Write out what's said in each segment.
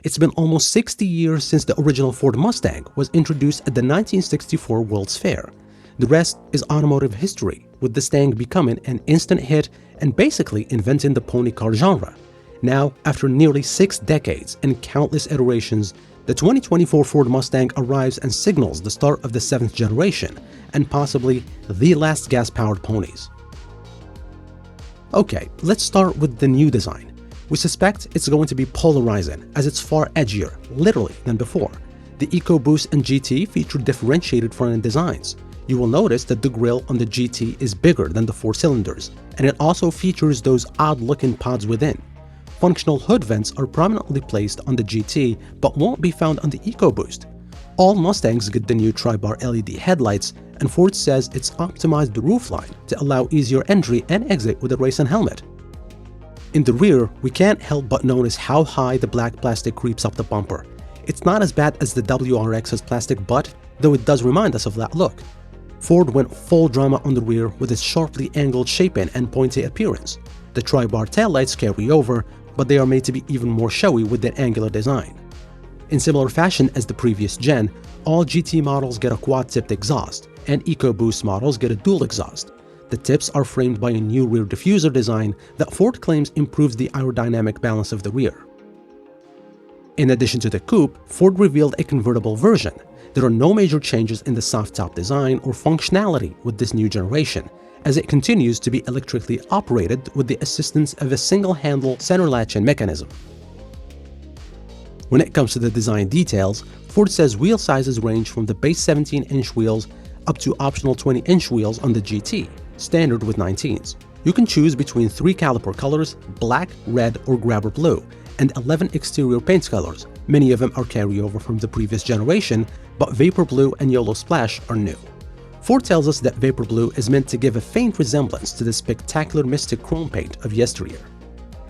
It's been almost 60 years since the original Ford Mustang was introduced at the 1964 World's Fair. The rest is automotive history, with the Stang becoming an instant hit and basically inventing the pony car genre. Now, after nearly 6 decades and countless iterations, the 2024 Ford Mustang arrives and signals the start of the 7th generation, and possibly the last gas-powered ponies. Okay, let's start with the new design. We suspect it's going to be polarizing, as it's far edgier, literally, than before. The EcoBoost and GT feature differentiated front-end designs. You will notice that the grille on the GT is bigger than the 4 cylinders, and it also features those odd-looking pods within. Functional hood vents are prominently placed on the GT but won't be found on the EcoBoost. All Mustangs get the new tri-bar LED headlights, and Ford says it's optimized the roofline to allow easier entry and exit with a racing helmet. In the rear, we can't help but notice how high the black plastic creeps up the bumper. It's not as bad as the WRX's plastic butt, though it does remind us of that look. Ford went full drama on the rear with its sharply angled shaping and pointy appearance. The tri-bar taillights carry over, but they are made to be even more showy with their angular design. In similar fashion as the previous gen, all GT models get a quad-tipped exhaust, and EcoBoost models get a dual exhaust. The tips are framed by a new rear diffuser design that Ford claims improves the aerodynamic balance of the rear. In addition to the coupe, Ford revealed a convertible version. There are no major changes in the soft top design or functionality with this new generation, as it continues to be electrically operated with the assistance of a single-handle center latching mechanism. When it comes to the design details, Ford says wheel sizes range from the base 17-inch wheels up to optional 20-inch wheels on the GT, standard with 19s. You can choose between 3 caliper colors, black, red, or grabber blue, and 11 exterior paint colors. Many of them are carryover from the previous generation, but Vapor Blue and Yellow Splash are new. Ford tells us that Vapor Blue is meant to give a faint resemblance to the spectacular Mystic Chrome paint of yesteryear.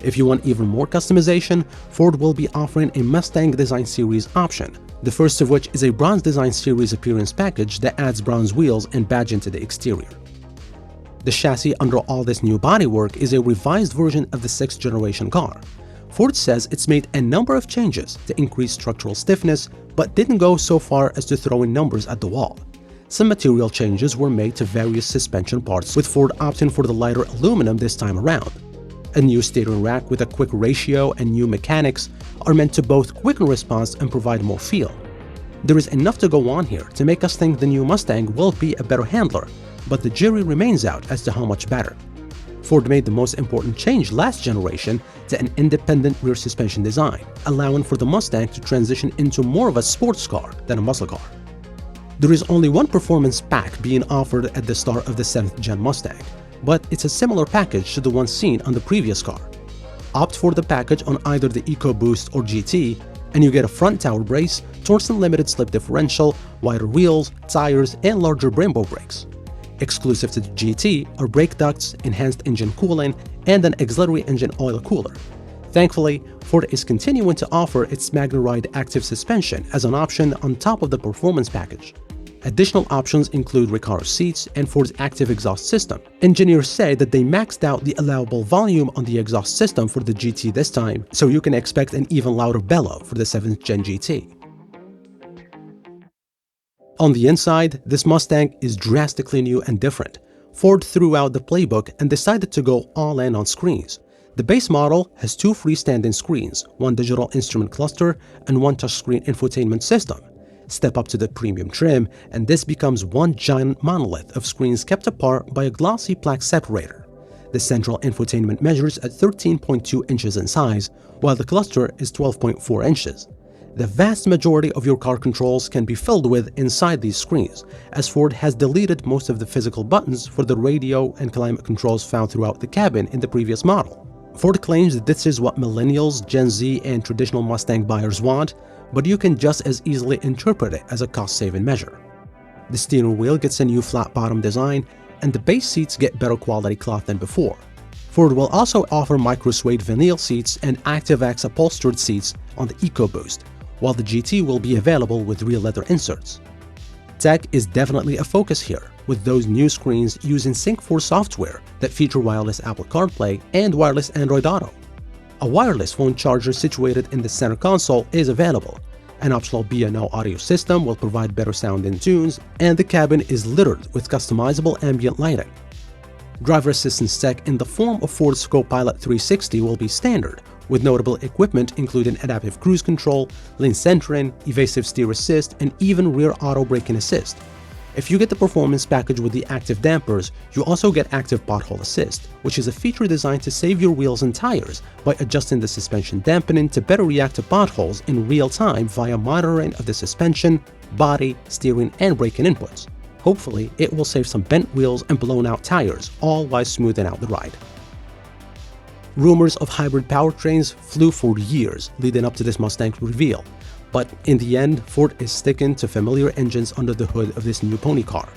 If you want even more customization, Ford will be offering a Mustang Design Series option, the first of which is a Bronze Design Series appearance package that adds bronze wheels and badging to the exterior. The chassis under all this new bodywork is a revised version of the 6th generation car. Ford says it's made a number of changes to increase structural stiffness, but didn't go so far as to throw in numbers at the wall. Some material changes were made to various suspension parts, with Ford opting for the lighter aluminum this time around. A new steering rack with a quick ratio and new mechanics are meant to both quicken response and provide more feel. There is enough to go on here to make us think the new Mustang will be a better handler, but the jury remains out as to how much better. Ford made the most important change last generation to an independent rear suspension design, allowing for the Mustang to transition into more of a sports car than a muscle car. There is only one performance pack being offered at the start of the 7th gen Mustang, but it's a similar package to the one seen on the previous car. Opt for the package on either the EcoBoost or GT, and you get a front tower brace, torsion limited slip differential, wider wheels, tires, and larger Brembo brakes. Exclusive to the GT are brake ducts, enhanced engine cooling, and an auxiliary engine oil cooler. Thankfully, Ford is continuing to offer its MagneRide active suspension as an option on top of the performance package. Additional options include Recaro seats and Ford's active exhaust system. Engineers say that they maxed out the allowable volume on the exhaust system for the GT this time, so you can expect an even louder bellow for the 7th gen GT. On the inside, this Mustang is drastically new and different. Ford threw out the playbook and decided to go all in on screens. The base model has 2 freestanding screens, 1 digital instrument cluster, and 1 touchscreen infotainment system. Step up to the premium trim, and this becomes one giant monolith of screens kept apart by a glossy plaque separator. The central infotainment measures at 13.2 inches in size, while the cluster is 12.4 inches. The vast majority of your car controls can be filled with inside these screens, as Ford has deleted most of the physical buttons for the radio and climate controls found throughout the cabin in the previous model. Ford claims that this is what millennials, Gen Z, and traditional Mustang buyers want, but you can just as easily interpret it as a cost-saving measure. The steering wheel gets a new flat-bottom design, and the base seats get better quality cloth than before. Ford will also offer micro-suede vinyl seats and ActiveX upholstered seats on the EcoBoost, while the GT will be available with real leather inserts. Tech is definitely a focus here, with those new screens using Sync 4 software that feature wireless Apple CarPlay and wireless Android Auto. A wireless phone charger situated in the center console is available. An optional B&O audio system will provide better sound in tunes, and the cabin is littered with customizable ambient lighting. Driver assistance tech in the form of Ford's Co-Pilot 360 will be standard, with notable equipment including adaptive cruise control, lane centering, evasive steer assist, and even rear auto braking assist. If you get the performance package with the active dampers, you also get active pothole assist, which is a feature designed to save your wheels and tires by adjusting the suspension dampening to better react to potholes in real time via monitoring of the suspension, body, steering, and braking inputs. Hopefully, it will save some bent wheels and blown out tires, all while smoothing out the ride. Rumors of hybrid powertrains flew for years leading up to this Mustang reveal, but in the end, Ford is sticking to familiar engines under the hood of this new pony car.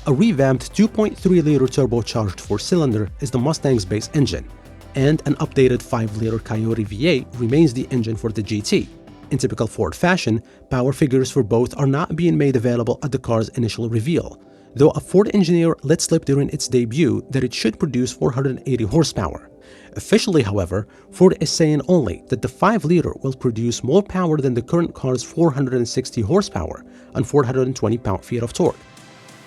A revamped 2.3-liter turbocharged 4-cylinder is the Mustang's base engine, and an updated 5-liter Coyote V8 remains the engine for the GT. In typical Ford fashion, power figures for both are not being made available at the car's initial reveal, though a Ford engineer let slip during its debut that it should produce 480 horsepower. Officially, however, Ford is saying only that the 5-liter will produce more power than the current car's 460 horsepower and 420 pound-feet of torque.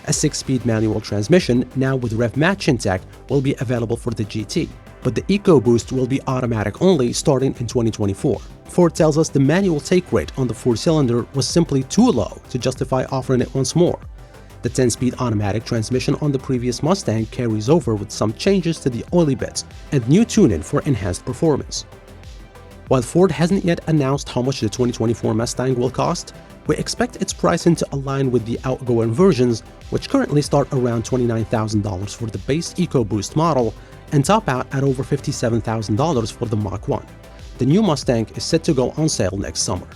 A 6-speed manual transmission, now with rev matching tech, will be available for the GT, but the EcoBoost will be automatic only starting in 2024. Ford tells us the manual take rate on the 4-cylinder was simply too low to justify offering it once more. The 10-speed automatic transmission on the previous Mustang carries over with some changes to the oily bits and new tuning for enhanced performance. While Ford hasn't yet announced how much the 2024 Mustang will cost, we expect its pricing to align with the outgoing versions, which currently start around $29,000 for the base EcoBoost model and top out at over $57,000 for the Mach 1. The new Mustang is set to go on sale next summer.